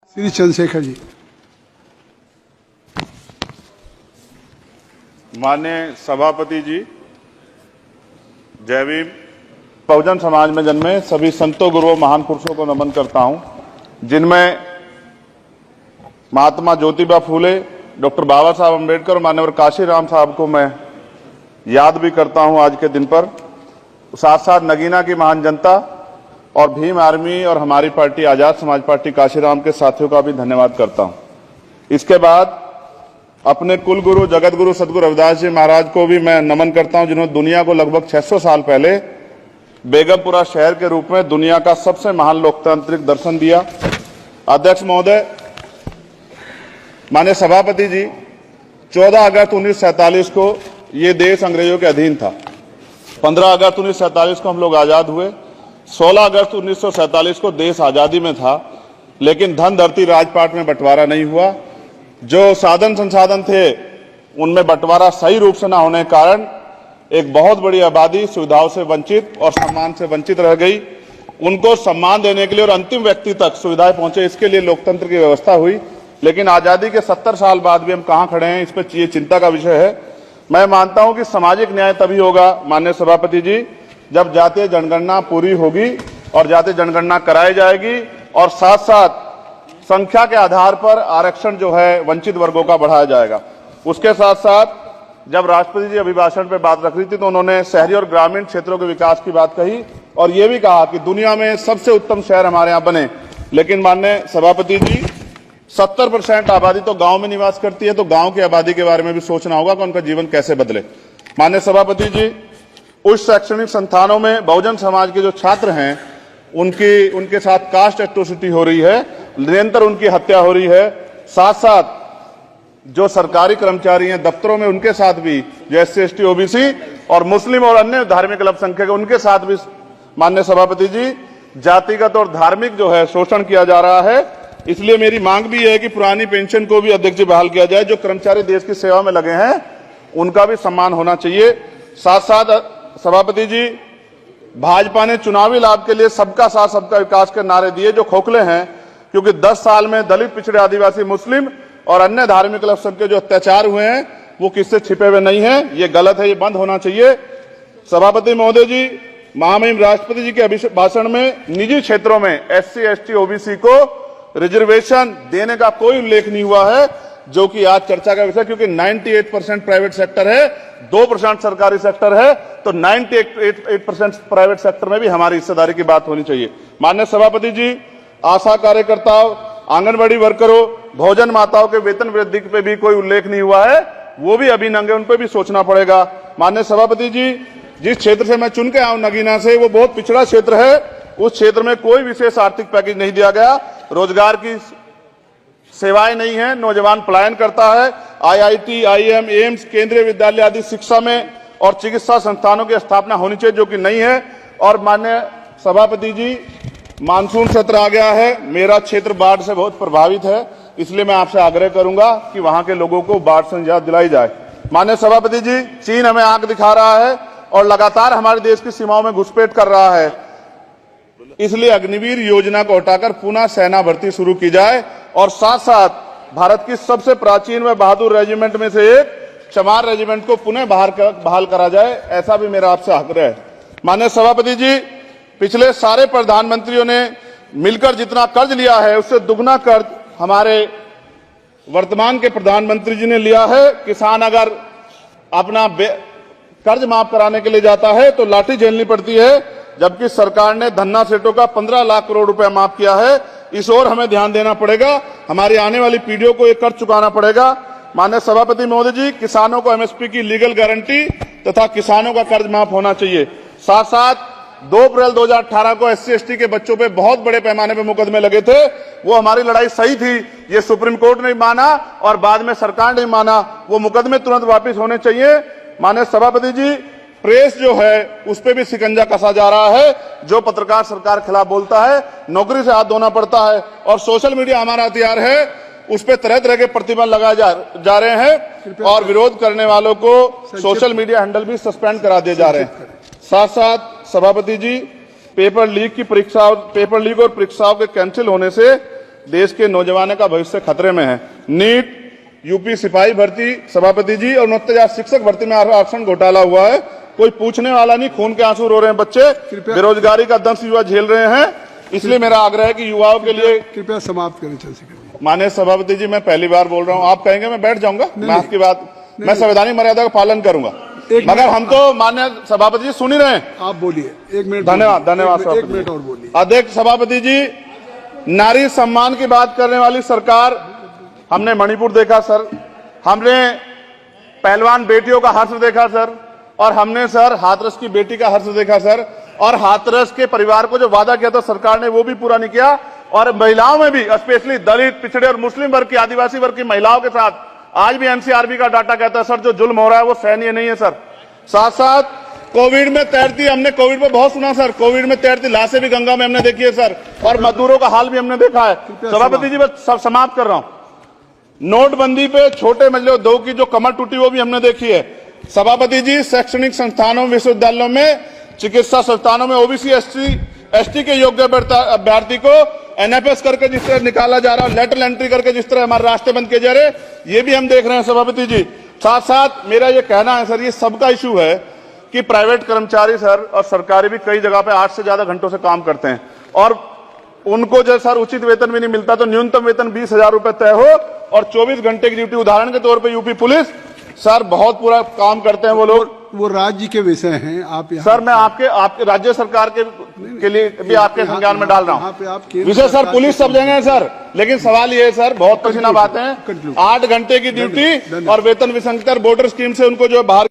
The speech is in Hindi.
श्री चंद्रशेखर जी। माननीय सभापति जी, जय भीम। बहुजन समाज में जन्मे सभी संतों, गुरुओं, महान पुरुषों को नमन करता हूं, जिनमें महात्मा ज्योतिबा फूले, डॉक्टर बाबा साहब अम्बेडकर और मान्यवर काशीराम साहब को मैं याद भी करता हूं आज के दिन पर। साथ साथ नगीना की महान जनता और भीम आर्मी और हमारी पार्टी आजाद समाज पार्टी काशीराम के साथियों का भी धन्यवाद करता हूं। इसके बाद अपने कुल गुरु जगत गुरु सदगुरु रविदास जी महाराज को भी मैं नमन करता हूं, जिन्होंने दुनिया को लगभग 600 साल पहले बेगमपुरा शहर के रूप में दुनिया का सबसे महान लोकतांत्रिक दर्शन दिया। अध्यक्ष महोदय, माननीय सभापति जी, 14 अगस्त 1947 को ये देश अंग्रेजों के अधीन था। 15 अगस्त 1947 को हम लोग आजाद हुए। 16 अगस्त 1947 को देश आजादी में था, लेकिन धन धरती राजपाट में बंटवारा नहीं हुआ। जो साधन संसाधन थे उनमें बंटवारा सही रूप से न होने के कारण एक बहुत बड़ी आबादी सुविधाओं से वंचित और सम्मान से वंचित रह गई। उनको सम्मान देने के लिए और अंतिम व्यक्ति तक सुविधाएं पहुंचे, इसके लिए लोकतंत्र की व्यवस्था हुई। लेकिन आजादी के 70 साल बाद भी हम कहां खड़े हैं, इस पर ये चिंता का विषय है। मैं मानता हूं कि सामाजिक न्याय तभी होगा माननीय सभापति जी, जब जातीय जनगणना पूरी होगी और जातीय जनगणना कराई जाएगी और साथ साथ संख्या के आधार पर आरक्षण जो है वंचित वर्गों का बढ़ाया जाएगा। उसके साथ साथ जब राष्ट्रपति जी अभिभाषण पे बात रख रही थी तो उन्होंने शहरी और ग्रामीण क्षेत्रों के विकास की बात कही और ये भी कहा कि दुनिया में सबसे उत्तम शहर हमारे यहाँ बने। लेकिन माननीय सभापति जी, 70% आबादी तो गांव में निवास करती है, तो गांव की आबादी के बारे में भी सोचना होगा कि उनका जीवन कैसे बदले। माननीय सभापति जी, उच्च शैक्षणिक संस्थानों में बहुजन समाज के जो छात्र हैं उनके साथ कास्ट एट्रोसिटी हो रही है, निरंतर उनकी हत्या हो रही है। साथ साथ जो सरकारी कर्मचारी हैं दफ्तरों में, उनके साथ भी जो SC ST OBC और मुस्लिम और अन्य धार्मिक अल्पसंख्यक उनके साथ भी माननीय सभापति जी जातिगत और धार्मिक जो है शोषण किया जा रहा है। इसलिए मेरी मांग भी है कि पुरानी पेंशन को भी अध्यक्ष जी बहाल किया जाए। जो कर्मचारी देश की सेवा में लगे हैं उनका भी सम्मान होना चाहिए। साथ साथ सभापति जी, भाजपा ने चुनावी लाभ के लिए सबका साथ सबका विकास के नारे दिए जो खोखले हैं, क्योंकि 10 साल में दलित, पिछड़े, आदिवासी, मुस्लिम और अन्य धार्मिक अल्पसंख्यक जो अत्याचार हुए हैं वो किससे छिपे हुए नहीं है। ये गलत है, ये बंद होना चाहिए। सभापति महोदय जी, महामहिम राष्ट्रपति जी के भाषण में निजी क्षेत्रों में SC ST OBC को रिजर्वेशन देने का कोई उल्लेख नहीं हुआ है, जो कि आज चर्चा का विषय, क्योंकि 98% प्राइवेट सेक्टर है, 2% सरकारी सेक्टर है, तो 98% प्राइवेट सेक्टर में भी हमारी हिस्सेदारी की बात होनी चाहिए। माननीय सभापति जी, आशा कार्यकर्ताओं, आंगनबाड़ी वर्करों, भोजन माताओं के वेतन वृद्धि पे भी कोई उल्लेख नहीं हुआ है, वो भी अभी नंगे, उन पे भी सोचना पड़ेगा। माननीय सभापति जी, जिस क्षेत्र से मैं चुन के आऊं नगीना से, वो बहुत पिछड़ा क्षेत्र है। उस क्षेत्र में कोई विशेष आर्थिक पैकेज नहीं दिया गया, रोजगार की सेवाएं नहीं है, नौजवान पलायन करता है। IIT, IIM, एम्स, केंद्रीय विद्यालय आदि शिक्षा में और चिकित्सा संस्थानों की स्थापना होनी चाहिए, जो कि नहीं है। और माननीय सभापति जी, मानसून सत्र आ गया है, मेरा क्षेत्र बाढ़ से बहुत प्रभावित है, इसलिए मैं आपसे आग्रह करूंगा कि वहां के लोगों को बाढ़ से निजात दिलाई जाए। माननीय सभापति जी, चीन हमें आंख दिखा रहा है और लगातार हमारे देश की सीमाओं में घुसपैठ कर रहा है, इसलिए अग्निवीर योजना को हटाकर पुनः सेना भर्ती शुरू की जाए और साथ साथ भारत की सबसे प्राचीन व बहादुर रेजिमेंट में से एक चमार रेजिमेंट को पुनः बहाल करा जाए, ऐसा भी मेरा आपसे आग्रह है। माननीय सभापति जी, पिछले सारे प्रधानमंत्रियों ने मिलकर जितना कर्ज लिया है उससे दुगना कर्ज हमारे वर्तमान के प्रधानमंत्री जी ने लिया है। किसान अगर अपना कर्ज माफ कराने के लिए जाता है तो लाठी झेलनी पड़ती है, जबकि सरकार ने धन्ना सेठों का 15 लाख करोड़ रुपया माफ किया है। इस ओर हमें ध्यान देना पड़ेगा, हमारी आने वाली पीढ़ियों को ये कर्ज चुकाना पड़ेगा। माननीय सभापति महोदय जी, किसानों को MSP की लीगल गारंटी तथा किसानों का कर्ज माफ होना चाहिए। साथ साथ 2 अप्रैल 2018 को SC ST के बच्चों पे बहुत बड़े पैमाने पे मुकदमे लगे थे, वो हमारी लड़ाई सही थी, ये सुप्रीम कोर्ट ने माना और बाद में सरकार ने माना, वो मुकदमे तुरंत वापिस होने चाहिए। माननीय सभापति जी, प्रेस जो है उस पे भी शिकंजा कसा जा रहा है, जो पत्रकार सरकार के खिलाफ बोलता है नौकरी से हाथ धोना पड़ता है। और सोशल मीडिया हमारा हथियार है, उस पे तरह तरह के प्रतिबंध लगाए जा रहे हैं और विरोध करने वालों को सोशल मीडिया हैंडल भी सस्पेंड करा दिए जा रहे हैं। साथ साथ सभापति जी, पेपर लीक और परीक्षाओं के कैंसिल होने से देश के नौजवानों का भविष्य खतरे में है। नीट, यूपी सिपाही भर्ती सभापति जी और 69,000 शिक्षक भर्ती में आरक्षण घोटाला हुआ है, कोई पूछने वाला नहीं, खून के आंसू रो रहे हैं बच्चे, बेरोजगारी का दंश युवा झेल रहे हैं। इसलिए मेरा आग्रह है कि युवाओं के लिए कृपया समाप्त करें चंद्रशेखर जी। माननीय सभापति जी, मैं पहली बार बोल रहा हूं, आप कहेंगे मैं बैठ जाऊंगा, मैं आपकी बात, मैं संवैधानिक मर्यादा का पालन करूंगा, मगर हम तो माननीय सभापति जी सुन ही रहे हैं। आप बोलिए, 1 मिनट। धन्यवाद, धन्यवाद। 1 मिनट और बोलिए। अध्यक्ष सभापति जी, नारी सम्मान की बात करने वाली सरकार, हमने मणिपुर देखा सर, हमने पहलवान बेटियों का हर्ष देखा सर, और हमने सर हाथरस की बेटी का हर्ष देखा सर, और हाथरस के परिवार को जो वादा किया था सरकार ने वो भी पूरा नहीं किया। और महिलाओं में भी, स्पेशली दलित, पिछड़े और मुस्लिम वर्ग की, आदिवासी वर्ग की महिलाओं के साथ आज भी एनसीआरबी का डाटा कहता है सर जो जुल्म हो रहा है वो सहनीय नहीं है सर। साथ साथ कोविड में तैरती, हमने कोविड में बहुत सुना सर, कोविड में तैरती लाशें भी गंगा में हमने देखी है सर, और मजदूरों का हाल भी हमने देखा है। सभापति जी, मैं समाप्त कर रहा हूं। नोटबंदी पे छोटे मजले उद्योग की जो कमर टूटी वो भी हमने देखी है। सभापति जी, शैक्षणिक संस्थानों, विश्वविद्यालयों में, चिकित्सा संस्थानों में ओबीसी एसटी के योग्य अभ्यर्थी को एनएफएस करके जिस तरह निकाला जा रहा है, लेटरल एंट्री करके जिस तरह हमारे रास्ते बंद किए जा रहे, ये भी हम देख रहे हैं सभापति जी। साथ साथ मेरा ये कहना है सर, ये सबका इशू है कि प्राइवेट कर्मचारी सर और सरकारी भी कई जगह पे 8 से ज्यादा घंटों से काम करते हैं, और उनको जो सर उचित वेतन भी नहीं मिलता, तो न्यूनतम वेतन 20,000 रुपए तय हो और 24 घंटे की ड्यूटी। उदाहरण के तौर पर यूपी पुलिस सर बहुत पूरा काम करते हैं वो लोग, वो राज्य के विषय हैं। आप सर मैं आपके राज्य सरकार के लिए भी आपके संज्ञान में डाल रहा हूं विषय सर, पुलिस सब जगह है सर, लेकिन सवाल ये है सर, बहुत पसीना बातें हैं, 8 घंटे की ड्यूटी और वेतन विसंगति, बॉर्डर स्कीम से उनको जो बाहर